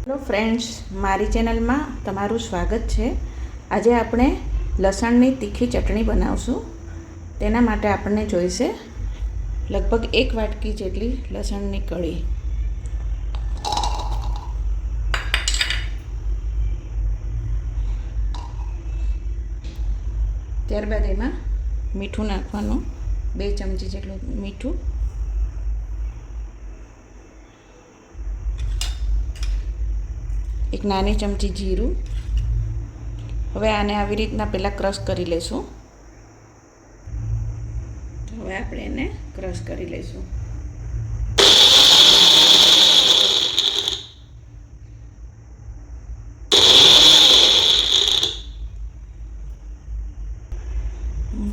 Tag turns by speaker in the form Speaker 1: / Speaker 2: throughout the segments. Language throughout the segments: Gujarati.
Speaker 1: હેલો ફ્રેન્ડ્સ, મારી ચેનલમાં તમારું સ્વાગત છે। આજે આપણે લસણની તીખી ચટણી બનાવશું। તેના માટે આપણને જોઈશે લગભગ 1 વાટકી જેટલી લસણની કળી, ત્યારબાદ એમાં મીઠું નાખવાનું, 2 ચમચી જેટલું મીઠું, एक नानी चमची जीરું। હવે આને આવી રીતના પહેલાં ક્રશ કરી લેશું। હવે આપણે એને ક્રશ કરી લઈશું।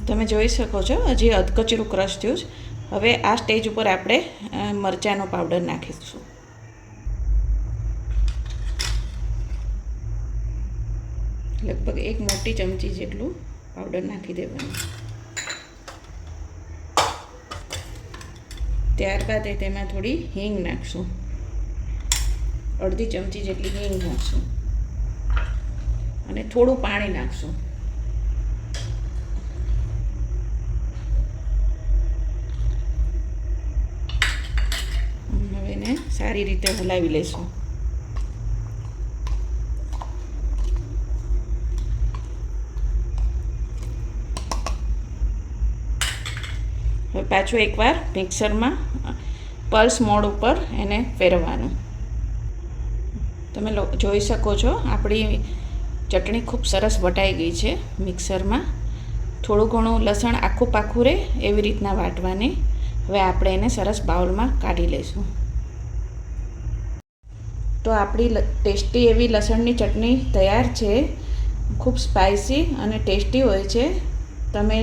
Speaker 1: તમે જોઈ શકો છો હજી અધકચરું ક્રશ થયું છે। હવે આ સ્ટેજ ઉપર આપણે મરચાંનો પાવડર નાખીશું। लगभग 1 मोटी चमची जेटलू पाउडर नाखी देवानुं। त्यारबाद तेमां थोड़ी हींग नाखशुं, अर्धी चमची जेटली हींग नाखशुं अने थोड़ुं पाणी नाखशुं। हवे एने सारी रीते हलावी लेशुं। હવે પાછું એકવાર મિક્સરમાં પલ્સ મોડ ઉપર એને ફેરવવાનું। તમે જોઈ શકો છો આપણી ચટણી ખૂબ સરસ વટાઈ ગઈ છે મિક્સરમાં। થોડું ઘણું લસણ આખું પાખું રહે એવી રીતના વાટવાની। હવે આપણે એને સરસ બાઉલમાં કાઢી લઈશું। તો આપણી ટેસ્ટી એવી લસણની ચટણી તૈયાર છે। ખૂબ સ્પાઇસી અને ટેસ્ટી હોય છે। તમે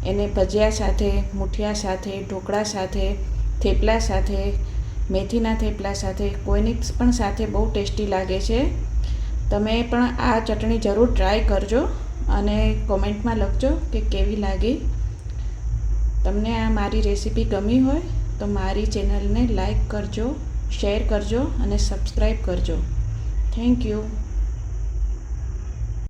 Speaker 1: એને ભજીયા સાથે, મૂઠિયા સાથે, ઢોકળા સાથે, થેપલા સાથે, મેથીના થેપલા સાથે, કોઈની પણ સાથે બહુ ટેસ્ટી લાગે છે। તમે પણ આ ચટણી જરૂર ટ્રાય કરજો અને કોમેન્ટમાં લખજો કે કેવી લાગી। તમને આ મારી રેસીપી ગમી હોય તો મારી ચેનલને લાઈક કરજો, શેર કરજો અને સબસ્ક્રાઈબ કરજો। Thank you.